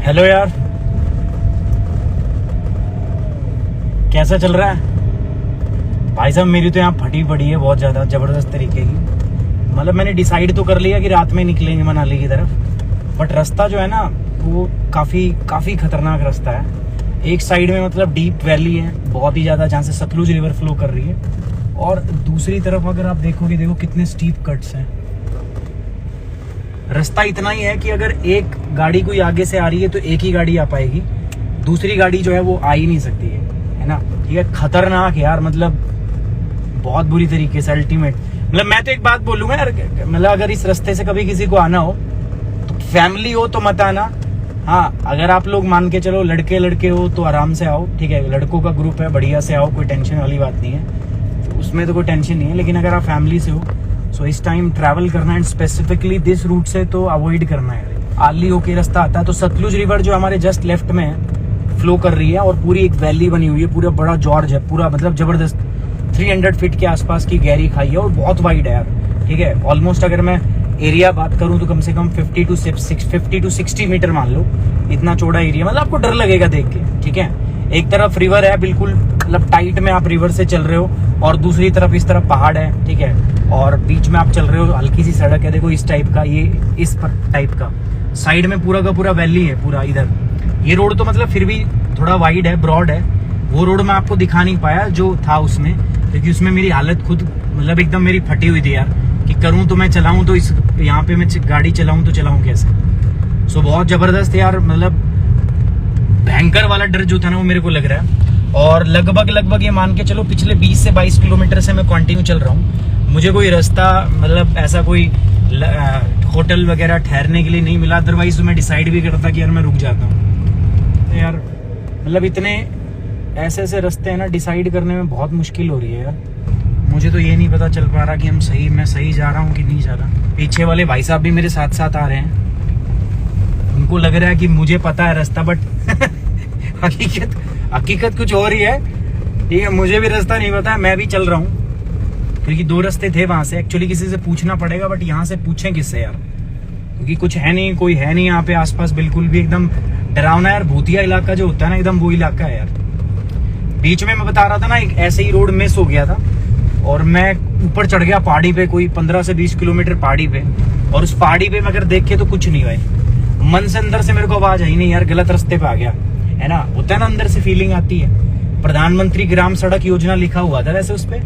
Hello यार, कैसा चल रहा है भाई साहब? मेरी तो यहाँ फटी पड़ी है बहुत ज़्यादा ज़बरदस्त तरीके की। मतलब मैंने डिसाइड तो कर लिया कि रात में निकलेंगे मनाली की तरफ, बट रास्ता जो है ना वो काफ़ी खतरनाक रास्ता है। एक साइड में मतलब डीप वैली है बहुत ही ज़्यादा, जहाँ से सतलुज रिवर फ्लो कर रही है, और दूसरी तरफ अगर आप देखोगे, देखो कितने स्टीप कट्स हैं। रास्ता इतना ही है कि अगर एक गाड़ी कोई आगे से आ रही है तो एक ही गाड़ी आ पाएगी, दूसरी गाड़ी जो है वो आ ही नहीं सकती है ना। ठीक है, खतरनाक यार, मतलब बहुत बुरी तरीके से अल्टीमेट। मतलब मैं तो एक बात बोलूंगा यार, मतलब अगर इस रास्ते से कभी किसी को आना हो तो फैमिली हो तो मत आना। हाँ, अगर आप लोग मान के चलो लड़के हो तो आराम से आओ, ठीक है, लड़कों का ग्रुप है, बढ़िया से आओ, कोई टेंशन वाली बात नहीं है, तो उसमें तो कोई टेंशन नहीं है। लेकिन अगर आप फैमिली से हो सो इस टाइम ट्रैवल करना एंड स्पेसिफिकली दिस रूट से तो अवॉइड करना है। आली होके रास्ता आता है तो सतलुज रिवर जो हमारे जस्ट लेफ्ट में फ्लो कर रही है, और पूरी एक वैली बनी हुई है, पूरा बड़ा जॉर्ज है, पूरा मतलब जबरदस्त 300 फीट के आसपास की गहरी खाई है और बहुत वाइड है यार। ठीक है, ऑलमोस्ट अगर मैं एरिया बात करूं तो कम से कम 50 टू 60 मीटर मान लो, इतना चौड़ा एरिया। मतलब आपको डर लगेगा देख के। ठीक है, एक तरफ रिवर है बिल्कुल, मतलब टाइट में आप रिवर से चल रहे हो, और दूसरी तरफ इस तरफ पहाड़ है। ठीक है, और बीच में आप चल रहे हो, हल्की सी सड़क है, देखो इस टाइप का, ये इस टाइप का। साइड में पूरा का पूरा वैली है पूरा इधर। ये रोड तो मतलब फिर भी थोड़ा वाइड है, ब्रॉड है। वो रोड मैं आपको दिखा नहीं पाया जो था उसमें, क्योंकि उसमें मेरी हालत खुद मतलब एकदम मेरी फटी हुई थी यार, कि करूं तो मैं चलाऊं तो इस यहाँ पे मैं गाड़ी चलाऊं तो चलाऊं कैसे। सो बहुत जबरदस्त यार, मतलब भयंकर वाला डर जो था ना वो मेरे को लग रहा है। और लगभग ये मान के चलो पिछले 20 से 22 किलोमीटर से मैं कंटिन्यू चल रहा हूँ। मुझे कोई रास्ता मतलब ऐसा कोई होटल वगैरह ठहरने के लिए नहीं मिला, अदरवाइज तो मैं डिसाइड भी करता कि यार मैं रुक जाता हूँ। तो यार मतलब इतने ऐसे रास्ते हैं ना, डिसाइड करने में बहुत मुश्किल हो रही है यार। मुझे तो ये नहीं पता चल पा रहा कि मैं सही जा रहा हूँ कि नहीं जा रहा। पीछे वाले भाई साहब भी मेरे साथ साथ आ रहे हैं, उनको लग रहा है कि मुझे पता है रास्ता, बट हकीकत कुछ और ही है। ठीक है, मुझे भी रास्ता नहीं पता, मैं भी चल रहा हूँ, क्योंकि 2 रास्ते थे वहां से। एक्चुअली किसी से पूछना पड़ेगा, बट यहाँ से पूछें किससे यार, क्योंकि कुछ है नहीं, कोई है नहीं यहाँ पे आसपास, बिल्कुल भी एकदम डरावना यार, भूतिया इलाका जो होता है ना, एकदम वो इलाका है यार। बीच में मैं बता रहा था ना, एक ऐसे ही रोड मिस हो गया था, और मैं ऊपर चढ़ गया पहाड़ी पे, कोई 15 से 20 किलोमीटर पहाड़ी पे, और उस पहाड़ी पे मैं अगर देखे तो कुछ नहीं भाई, मन से अंदर से मेरे को आवाज आई नहीं यार, गलत रास्ते पे आ गया है ना। होता है ना, अंदर से फीलिंग आती है। प्रधानमंत्री ग्राम सड़क योजना लिखा हुआ था वैसे उस पे।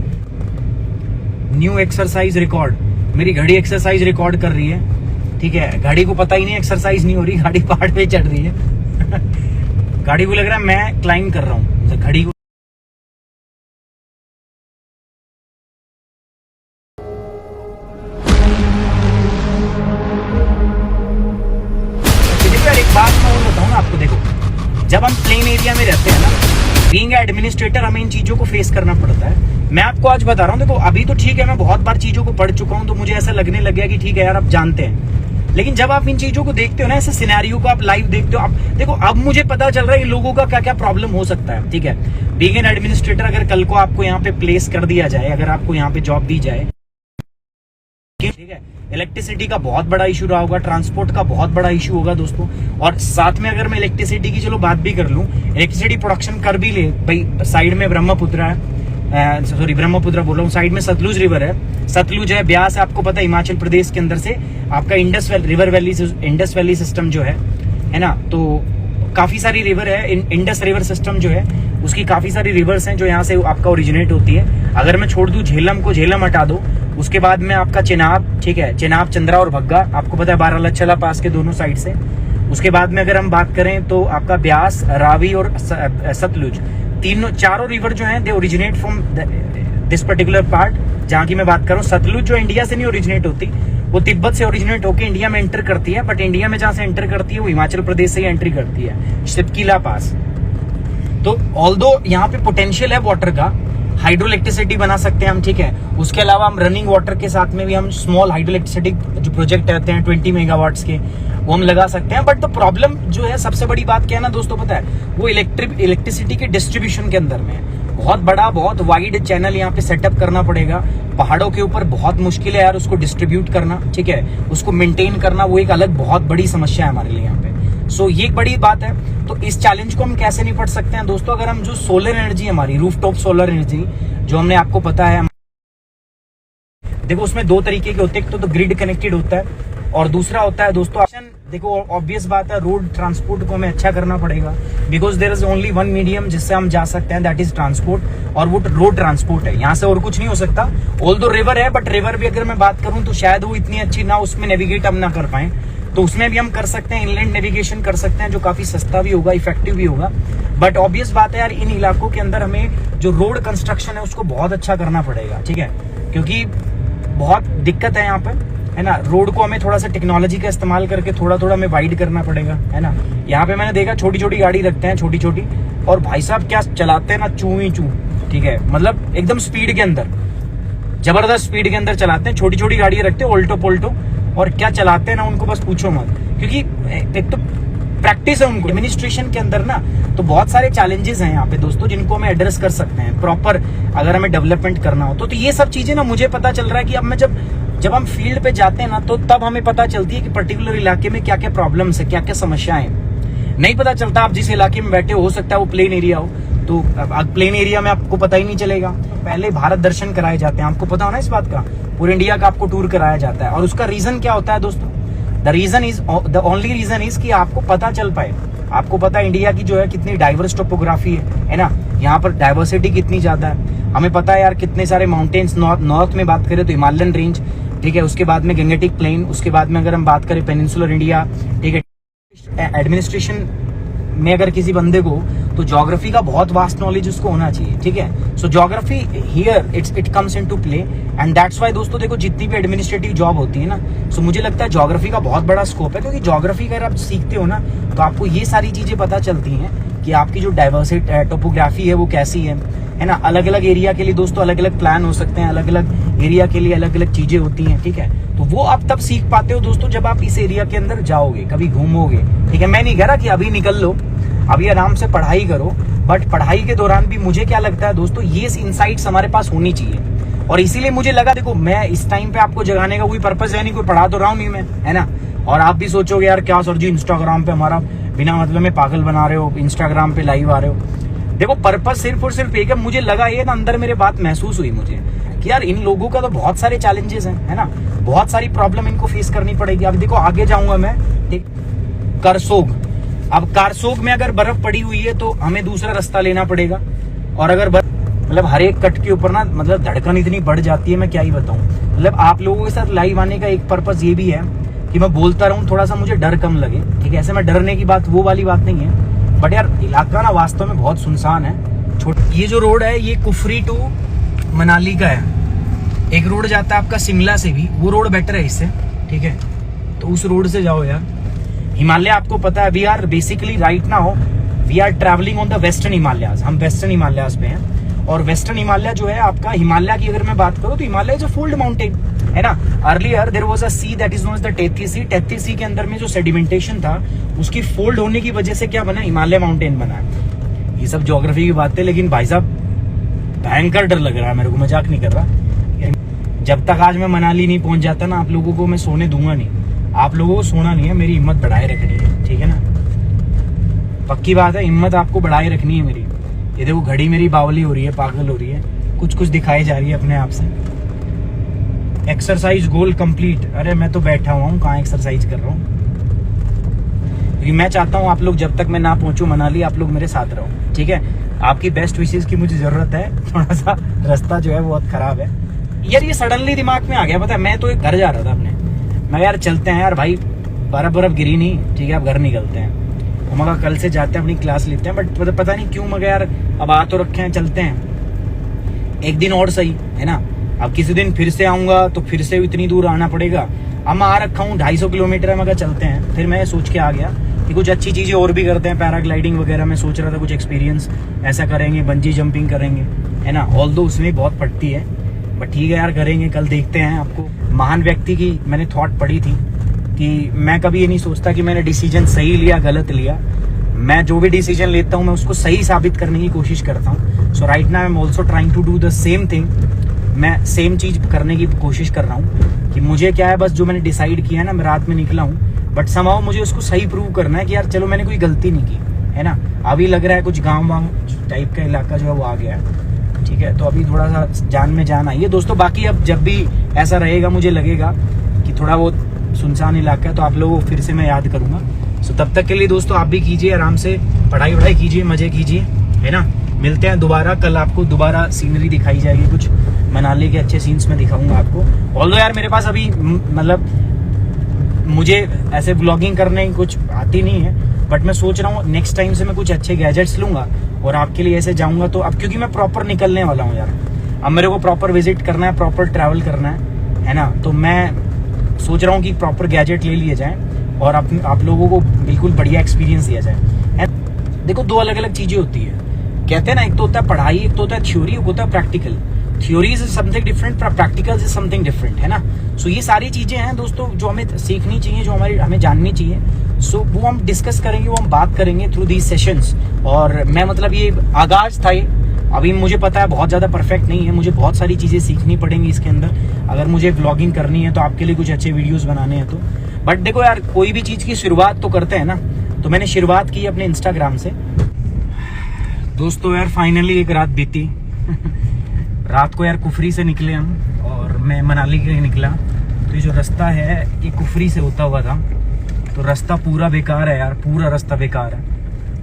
न्यू एक्सरसाइज रिकॉर्ड, मेरी घड़ी एक्सरसाइज रिकॉर्ड कर रही है। ठीक है, गाड़ी को पता ही नहीं एक्सरसाइज नहीं हो रही, गाड़ी पहाड़ पे चढ़ रही है। गाड़ी को लग रहा है मैं क्लाइंब कर रहा हूँ, घड़ी को। एक बात मैं और बताऊं आपको, देखो जब हम प्लेन एरिया में रहते हैं ना, बीइंग एडमिनिस्ट्रेटर हमें इन चीजों को फेस करना पड़ता है। मैं आपको आज बता रहा हूँ, देखो अभी तो ठीक है, मैं बहुत बार चीजों को पढ़ चुका हूँ, तो मुझे ऐसा लगने लग गया कि ठीक है यार, आप जानते हैं। लेकिन जब आप इन चीजों को देखते हो ना, ऐसे सिनेरियो को आप लाइव देखते हो, आप देखो अब मुझे पता चल रहा है लोगों का क्या क्या प्रॉब्लम हो सकता है। ठीक है, बीइंग एन एडमिनिस्ट्रेटर, अगर कल को आपको यहाँ पे प्लेस कर दिया जाए, अगर आपको यहाँ पे जॉब दी जाए, ठीक है, इलेक्ट्रिसिटी का बहुत बड़ा इशू रहा होगा, ट्रांसपोर्ट का बहुत बड़ा इशू होगा दोस्तों। और साथ में अगर मैं इलेक्ट्रिसिटी की चलो बात भी कर लूं, इलेक्ट्रिसिटी प्रोडक्शन कर भी ले भाई, साइड में ब्रह्मपुत्र है, सॉरी ब्रह्मपुत्र बोल रहा हूँ, साइड में सतलुज रिवर है, सतलुज है, ब्यास है, आपको पता है हिमाचल प्रदेश के अंदर से आपका इंडस वैली सिस्टम जो है ना, तो काफी सारी रिवर है। इंडस रिवर सिस्टम जो है उसकी काफी सारी रिवर्स हैं जो यहाँ से आपका ओरिजिनेट होती है। अगर मैं छोड़ दूं झेलम को, झेलम हटा दो, उसके बाद में आपका चेनाब, ठीक है, चेनाब, चंद्रा और भग्गा, आपको पता है बारालाचला पास के दोनों साइड से। उसके बाद में अगर हम बात करें तो आपका ब्यास, रावी और सतलुज, चारों रिवर जो हैं they originate from this particular part. जहाँ की मैं बात करूँ, सतलुज जो इंडिया से नहीं ओरिजिनेट होती, वो तिब्बत से ओरिजिनेट होकर इंडिया में एंटर करती है, बट इंडिया में जहाँ से एंटर करती है वो हिमाचल प्रदेश से ही एंट्री करती है, शिपकीला पास। तो ऑल्दो यहाँ पे पोटेंशियल है वाटर का, हाइड्रो इलेक्ट्रिसिटी बना सकते हैं हम। ठीक है, उसके अलावा हम रनिंग वाटर के साथ में भी हम स्मॉल हाइड्रो इलेक्ट्रिसिटी जो प्रोजेक्ट रहते हैं 20 मेगावाट्स के, वो हम लगा सकते हैं। बट द प्रॉब्लम जो है, सबसे बड़ी बात क्या है ना दोस्तों, पता है, वो इलेक्ट्रिसिटी के डिस्ट्रीब्यूशन के अंदर में है। बहुत बड़ा, बहुत वाइड चैनल यहाँ पे सेटअप करना पड़ेगा। पहाड़ों के ऊपर बहुत मुश्किल है यार उसको डिस्ट्रीब्यूट करना, ठीक है, उसको मेंटेन करना, वो एक अलग बहुत बड़ी समस्या है हमारे लिए यहाँ पे। सो ये एक बड़ी बात है। तो इस चैलेंज को हम कैसे निपट सकते हैं दोस्तों, अगर हम जो सोलर एनर्जी हमारी रूफटॉप सोलर एनर्जी जो हमने आपको पता है, देखो उसमें दो तरीके के होते हैं, एक तो ग्रिड कनेक्टेड होता है और दूसरा होता है दोस्तों देखो ऑब्वियस बात है रोड ट्रांसपोर्ट को हमें अच्छा करना पड़ेगा, because there is only one medium जिससे हम जा सकते हैं, दैट इज ट्रांसपोर्ट, और वो रोड ट्रांसपोर्ट है, यहाँ से और कुछ नहीं हो सकता। ऑल दो रिवर है, बट रिवर भी अगर मैं बात करूं तो शायद वो इतनी अच्छी ना उसमें नेविगेट हम ना कर पाए, तो उसमें भी हम कर सकते हैं, इनलैंड नेविगेशन कर सकते हैं जो काफी सस्ता भी होगा, इफेक्टिव भी होगा। बट ऑब्वियस बात है यार इन इलाकों के अंदर हमें जो रोड कंस्ट्रक्शन है उसको बहुत अच्छा करना पड़ेगा, ठीक है, क्योंकि बहुत दिक्कत है यहाँ पर, है ना। रोड को हमें थोड़ा सा टेक्नोलॉजी का इस्तेमाल करके थोड़ा थोड़ा हमें वाइड करना पड़ेगा, है ना। यहाँ पे मैंने देखा छोटी छोटी गाड़ी रखते हैं, छोटी छोटी, और भाई साहब क्या चलाते हैं ना, चू ही चू, ठीक है, मतलब एकदम स्पीड के अंदर, जबरदस्त स्पीड के अंदर चलाते हैं, छोटी छोटी गाड़ियां रखते हैं ऑल्टो पोल्टो, और क्या चलाते हैं ना उनको बस पूछो मत, क्योंकि एक तो प्रैक्टिस है उनको एडमिनिस्ट्रेशन के अंदर ना। तो बहुत सारे चैलेंजेस हैं यहाँ पे दोस्तों जिनको हमें एड्रेस कर सकते हैं प्रॉपर, अगर हमें डेवलपमेंट करना हो तो ये सब चीजें ना मुझे पता चल रहा है कि अब मैं जब हम फील्ड पे जाते हैं ना तो तब हमें पता चलती है कि पर्टिकुलर इलाके में क्या क्या प्रॉब्लम्स है, क्या क्या समस्याएं हैं। नहीं पता चलता, आप जिस इलाके में बैठे हो सकता है वो प्लेन एरिया हो, तो प्लेन एरिया में आपको पता ही नहीं चलेगा। पहले भारत दर्शन कराए जाते हैं, आपको पता होना इस बात का, पूरे इंडिया का आपको टूर कराया जाता है, और उसका रीजन क्या होता है दोस्तों, द ओनली रीजन इज कि आपको पता चल पाए, आपको पता है इंडिया की जो है कितनी डाइवर्स टोपोग्राफी है ना, यहाँ पर डाइवर्सिटी कितनी ज्यादा है। हमें पता है यार कितने सारे माउंटेन्स, नॉर्थ में बात करें तो हिमालयन रेंज, ठीक है, उसके बाद में गंगेटिक प्लेन, उसके बाद में अगर हम बात करें पेनिनसुलर इंडिया, ठीक है। एडमिनिस्ट्रेशन में अगर किसी बंदे को तो ज्योग्राफी का बहुत वास्ट नॉलेज उसको होना चाहिए, ठीक है। So geography here it comes into play, and that's why दोस्तों देखो जितनी भी एडमिनिस्ट्रेटिव जॉब होती है ना, सो मुझे लगता है ज्योग्राफी का बहुत बड़ा स्कोप है, क्योंकि ज्योग्राफी अगर आप सीखते हो ना तो आपको ये सारी चीजें पता चलती हैं कि आपकी जो डाइवर्सिटी टोपोग्राफी है वो कैसी है ना। अलग अलग एरिया के लिए दोस्तों अलग अलग प्लान हो सकते हैं, अलग अलग एरिया के लिए अलग अलग चीजें होती हैं, ठीक है। तो वो आप तब सीख पाते हो दोस्तों जब आप इस एरिया के अंदर जाओगे, कभी घूमोगे, ठीक है। मैं नहीं कह रहा कि अभी निकल लो, अभी आराम से पढ़ाई करो, बट पढ़ाई के दौरान भी मुझे क्या लगता है दोस्तों ये इनसाइट्स हमारे पास होनी चाहिए, और इसीलिए मुझे लगा देखो मैं इस टाइम पे आपको जगाने का कोई पर्पस है नहीं, कोई पढ़ा तो रहा हूं नहीं मैं, है ना। और आप भी सोचोगे यार क्या सर जी इंस्टाग्राम पे हमारा बिना मतलब में पागल बना रहे हो, इंस्टाग्राम पे लाइव आ रहे हो। देखो पर्पस सिर्फ और सिर्फ एक है, मुझे लगा ये ना अंदर मेरे बात महसूस हुई मुझे कि यार इन लोगों का तो बहुत सारे चैलेंजेस हैं, है ना, बहुत सारी प्रॉब्लम इनको फेस करनी पड़ेगी। अब देखो आगे जाऊंगा मैं, ठीक, करसोग, अब कारसोग में अगर बर्फ पड़ी हुई है तो हमें दूसरा रास्ता लेना पड़ेगा, और अगर मतलब हर एक कट के ऊपर ना मतलब धड़कन इतनी बढ़ जाती है, मैं क्या ही बताऊं। मतलब आप लोगों के साथ लाइव आने का एक पर्पस ये भी है कि मैं बोलता रहूं, थोड़ा सा मुझे डर कम लगे, ठीक है। ऐसे में डरने की बात वो वाली बात नहीं है, बट यार इलाका ना वास्तव में बहुत सुनसान है। ये जो रोड है ये कुफरी टू मनाली का है, एक रोड जाता है आपका शिमला से भी, वो रोड बेटर है इससे, ठीक है, तो उस रोड से जाओ यार। हिमालय आपको पता है we are basically right now we are travelling on the western Himalayas, हम वेस्टर्न हिमालयाज पे हैं, और वेस्टर्न हिमालय जो है आपका, हिमालय की अगर मैं बात करूं तो Himalaya is a fold mountain, है ना। Earlier there was a sea that is known as the Tethys sea, Tethys sea के अंदर में जो सेडिमेंटेशन था उसकी फोल्ड होने की वजह से क्या बना, हिमालय माउंटेन बना है। ये सब ज्योग्राफी की बात है, लेकिन भाई साहब भयंकर डर लग रहा है मेरे को, मजाक नहीं कर रहा। जब तक आज मैं मनाली नहीं पहुंच जाता ना आप लोगों को मैं सोने दूंगा नहीं, आप लोगों को सोना नहीं है, मेरी हिम्मत बढ़ाए रखनी है, ठीक है ना, पक्की बात है, हिम्मत आपको बढ़ाए रखनी है मेरी। ये देखो घड़ी मेरी बावली हो रही है, पागल हो रही है, कुछ कुछ दिखाई जा रही है अपने आप से। एक्सरसाइज गोल कंप्लीट, अरे मैं तो बैठा हुआ हूँ, कहाँ एक्सरसाइज कर रहा हूँ, क्योंकि मैं चाहता हूँ आप लोग जब तक मैं ना पहुंचूं मनाली आप लोग मेरे साथ रहो, ठीक है। आपकी बेस्ट विशेष की मुझे जरूरत है, थोड़ा सा रास्ता जो है बहुत खराब है यार। ये सडनली दिमाग में आ गया, पता है मैं तो एक घर जा रहा था अपने, मैं यार चलते हैं यार भाई, बर्फ गिरी नहीं, ठीक है, अब घर निकलते हैं, मगर कल से जाते हैं अपनी क्लास लेते हैं, बट पता नहीं क्यों मगर यार अब आ तो रखे हैं, चलते हैं एक दिन और सही, है ना। अब किसी दिन फिर से आऊंगा तो फिर से इतनी दूर आना पड़ेगा, अब मैं आ रखा हूँ 250 किलोमीटर है, मगर चलते हैं। फिर मैं सोच के आ गया कि कुछ अच्छी चीजें और भी करते हैं, पैराग्लाइडिंग वगैरह मैं सोच रहा था कुछ एक्सपीरियंस ऐसा करेंगे, बंजी जंपिंग करेंगे, है ना। ऑल दो उसमें बहुत पड़ती है, बट ठीक है यार करेंगे, कल देखते हैं। आपको महान व्यक्ति की मैंने थॉट पढ़ी थी कि मैं कभी ये नहीं सोचता कि मैंने डिसीजन सही लिया गलत लिया, मैं जो भी डिसीजन लेता हूँ मैं उसको सही साबित करने की कोशिश करता हूँ। So right now I am also trying to do the same thing, मैं सेम चीज करने की कोशिश कर रहा हूँ कि मुझे क्या है, बस जो मैंने डिसाइड किया है ना, मैं रात में निकला हूँ, बट समाओ मुझे उसको सही प्रूव करना है कि यार चलो मैंने कोई गलती नहीं की, है ना। अभी लग रहा है कुछ गाँव वाँव टाइप का इलाका जो है वो आ गया है, ठीक है। तो अभी थोड़ा सा जान में जान आई है दोस्तों। बाकी अब जब भी ऐसा रहेगा मुझे लगेगा कि थोड़ा वो सुनसान इलाका है तो आप लोगों को फिर से मैं याद करूँगा। सो तब तक के लिए दोस्तों आप भी कीजिए आराम से, पढ़ाई वढ़ाई कीजिए, मज़े कीजिए, है ना। मिलते हैं दोबारा, कल आपको दोबारा सीनरी दिखाई जाएगी, कुछ मनाली के अच्छे सीन्स में दिखाऊंगा आपको। ऑल्दो यार मेरे पास अभी मतलब मुझे ऐसे ब्लॉगिंग करने की कुछ आती नहीं है, बट मैं सोच रहा हूँ नेक्स्ट टाइम से मैं कुछ अच्छे गैजेट्स लूंगा और आपके लिए ऐसे जाऊंगा। तो अब क्योंकि मैं प्रॉपर निकलने वाला हूँ यार, अब मेरे को प्रॉपर विजिट करना है, प्रॉपर ट्रैवल करना है ना। तो मैं सोच रहा हूँ कि प्रॉपर गैजेट ले लिए जाएँ और आप लोगों को बिल्कुल बढ़िया एक्सपीरियंस दिया जाए। देखो दो अलग अलग चीज़ें होती है, कहते हैं ना, एक तो होता है पढ़ाई, एक तो होता है थ्योरी, एक होता है practical. Theory is something different, practical is something different, है ना। सो ये सारी चीजें हैं दोस्तों जो हमें सीखनी चाहिए, जो हमें जाननी चाहिए। सो वो हम डिस्कस करेंगे, वो हम बात करेंगे थ्रू दीज सेशंस। और मैं मतलब ये आगाज था, ये अभी मुझे पता है बहुत ज्यादा परफेक्ट नहीं है, मुझे बहुत सारी चीजें सीखनी पड़ेंगी इसके अंदर अगर मुझे व्लॉगिंग करनी है, तो आपके लिए कुछ अच्छे वीडियोस बनाने हैं तो। बट देखो यार कोई भी चीज की शुरुआत तो करते हैं ना, तो मैंने शुरुआत की अपने इंस्टाग्राम से दोस्तों। यार फाइनली एक रात बीती रात को यार कुफरी से निकले हम और मैं मनाली के लिए निकला। तो ये जो रास्ता है ये कुफरी से होता हुआ था, तो रास्ता पूरा बेकार है यार, पूरा रास्ता बेकार है।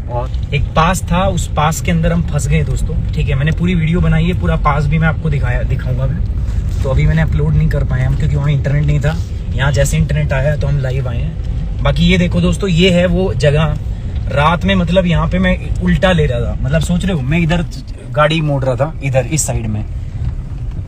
और एक पास था, उस पास के अंदर हम फंस गए दोस्तों, ठीक है। मैंने पूरी वीडियो बनाई है, पूरा पास भी मैं आपको दिखाऊंगा मैं। तो अभी मैंने अपलोड नहीं कर पाए हम, क्योंकि वहाँ इंटरनेट नहीं था। यहाँ जैसे इंटरनेट आया तो हम लाइव आए हैं। बाकी ये देखो दोस्तों, ये है वो जगह। रात में मतलब यहाँ पे मैं उल्टा ले रहा था, मतलब सोच रहे हो मैं इधर गाड़ी मोड़ रहा था, इधर इस साइड में,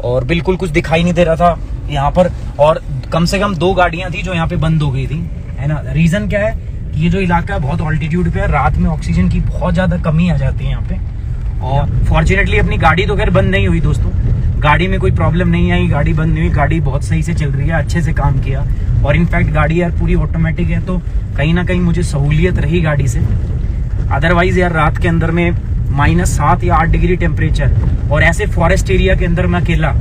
और बिल्कुल कुछ दिखाई नहीं दे रहा था यहाँ पर। और कम से कम 2 गाड़ियां थी जो यहाँ पे बंद हो गई थी, है ना। रीजन क्या है कि ये जो इलाका है बहुत ऑल्टीट्यूड पे है, रात में ऑक्सीजन की बहुत ज्यादा कमी आ जाती है यहाँ पे। और फॉर्चुनेटली अपनी गाड़ी तो खैर बंद नहीं हुई दोस्तों, गाड़ी में कोई प्रॉब्लम नहीं आई, गाड़ी बंद नहीं हुई, गाड़ी बहुत सही से चल रही है, अच्छे से काम किया। और इनफैक्ट गाड़ी यार पूरी ऑटोमेटिक है, तो कहीं ना कहीं मुझे सहूलियत रही गाड़ी से। अदरवाइज यार रात के अंदर में -7 या 8 डिग्री टेम्परेचर, और ऐसे फॉरेस्ट एरिया के अंदर मैं अकेला,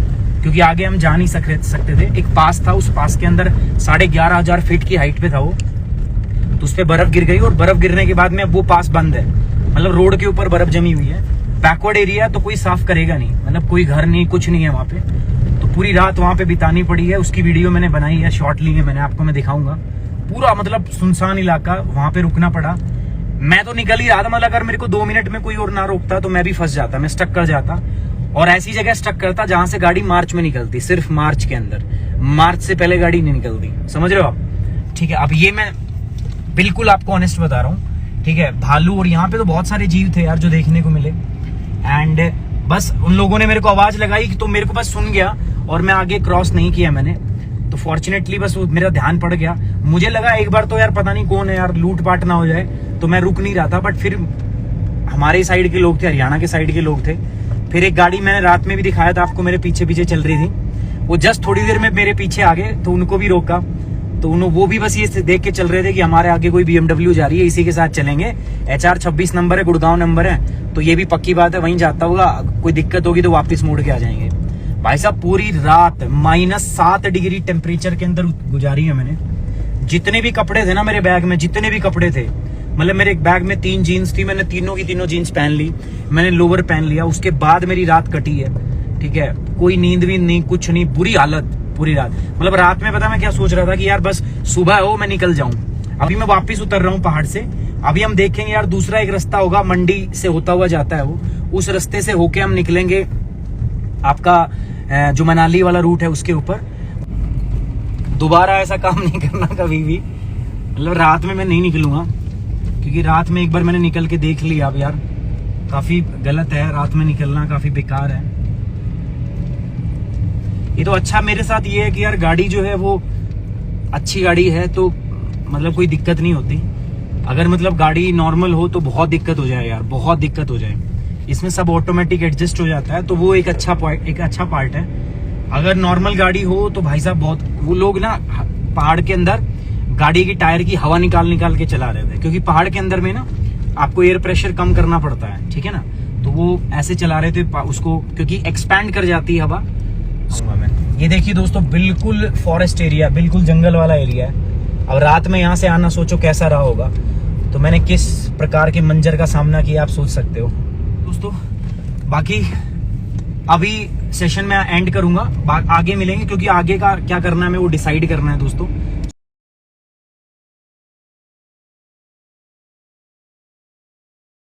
क्योंकि आगे हम जा नहीं सकते थे। एक पास था, उस पास के अंदर 11,500 फीट की हाइट पे था वो, तो उस पर बर्फ गिर गई, और बर्फ गिरने के बाद में अब वो पास बंद है, मतलब रोड के ऊपर बर्फ जमी हुई है। बैकवर्ड एरिया तो कोई साफ करेगा नहीं, मतलब कोई घर नहीं, कुछ नहीं है वहाँ पे। तो पूरी रात वहाँ पे बितानी पड़ी है, उसकी वीडियो मैंने बनाई है, शॉर्ट ली है मैंने, आपको मैं दिखाऊंगा। पूरा मतलब सुनसान इलाका, वहाँ पे रुकना पड़ा। मैं तो निकल ही रहा था, मतलब अगर मेरे को 2 मिनट में कोई और ना रोकता तो मैं भी फंस जाता, मैं स्टक कर जाता। और ऐसी जगह स्टक करता जहां से गाड़ी मार्च में निकलती, सिर्फ मार्च के अंदर, मार्च से पहले गाड़ी नहीं निकलती, समझ रहे हो आप, ठीक है। अब ये मैं बिल्कुल आपको ऑनेस्ट बता रहा हूँ, ठीक है। भालू और यहाँ पे तो बहुत सारे जीव थे यार जो देखने को मिले, एंड बस उन लोगों ने मेरे को आवाज लगाई तो मेरे को बस सुन गया, और मैं आगे क्रॉस नहीं किया मैंने। तो फॉर्चुनेटली बस मेरा ध्यान पड़ गया, मुझे लगा एक बार तो यार पता नहीं कौन है यार, लूट पाट ना हो जाए, तो मैं रुक नहीं रहा था। बट फिर हमारे साइड के लोग थे, हरियाणा के साइड के लोग थे। फिर एक गाड़ी मैंने रात में भी दिखाया था आपको, मेरे पीछे पीछे चल रही थी, वो जस्ट थोड़ी देर में मेरे पीछे आ गए, तो उनको भी रोका। तो वो भी बस ये देख के चल रहे थे कि हमारे आगे कोई BMW जा रही है, इसी के साथ चलेंगे, HR 26 नंबर है, गुड़गांव नंबर है, तो ये भी पक्की बात है वहीं जाता होगा, कोई दिक्कत होगी तो वापस मोड़ के आ जाएंगे। भाई साहब पूरी रात -7 डिग्री टेम्परेचर के अंदर गुजारी है मैंने। जितने भी कपड़े थे ना मेरे बैग में, जितने भी कपड़े थे, मतलब मेरे एक बैग में 3 जीन्स थी, मैंने तीनों की तीनों जीन्स पहन ली, मैंने लोवर पहन लिया, उसके बाद मेरी रात कटी है, ठीक है। कोई नींद भी नहीं, कुछ नहीं, बुरी हालत पूरी रात। मतलब रात में पता मैं क्या सोच रहा था कि यार बस सुबह हो मैं निकल जाऊं। अभी मैं वापस उतर रहा हूँ पहाड़ से, अभी हम देखेंगे यार दूसरा एक रास्ता होगा, मंडी से होता हुआ जाता है वो, उस रास्ते से होके हम निकलेंगे आपका जो मनाली वाला रूट है उसके ऊपर। दोबारा ऐसा काम नहीं करना कभी भी, मतलब रात में मैं नहीं निकलूंगा, क्योंकि रात में एक बार मैंने निकल के देख लिया, अब यार काफी गलत है रात में निकलना, काफी बेकार है ये। तो अच्छा मेरे साथ ये है कि यार गाड़ी जो है वो अच्छी गाड़ी है, तो मतलब कोई दिक्कत नहीं होती। अगर मतलब गाड़ी नॉर्मल हो तो बहुत दिक्कत हो जाए यार, बहुत दिक्कत हो जाए। इसमें सब ऑटोमेटिक एडजस्ट हो जाता है, तो वो एक अच्छा पार्ट है। अगर नॉर्मल गाड़ी हो तो भाई साहब बहुत, वो लोग ना पहाड़ के अंदर गाड़ी की टायर की हवा निकाल के चला रहे थे, क्योंकि पहाड़ के अंदर में ना आपको एयर प्रेशर कम करना पड़ता है, ठीक है ना। तो वो ऐसे चला रहे थे उसको, क्योंकि एक्सपैंड कर जाती है हवा। ये देखिए दोस्तों बिल्कुल फॉरेस्ट एरिया, बिल्कुल जंगल वाला एरिया है, अब रात में यहाँ से आना सोचो कैसा रहा होगा, तो मैंने किस प्रकार के मंजर का सामना किया आप सोच सकते हो दोस्तों। बाकी अभी सेशन में एंड करूंगा, आगे मिलेंगे क्योंकि आगे का क्या करना है हमें वो डिसाइड करना है दोस्तों।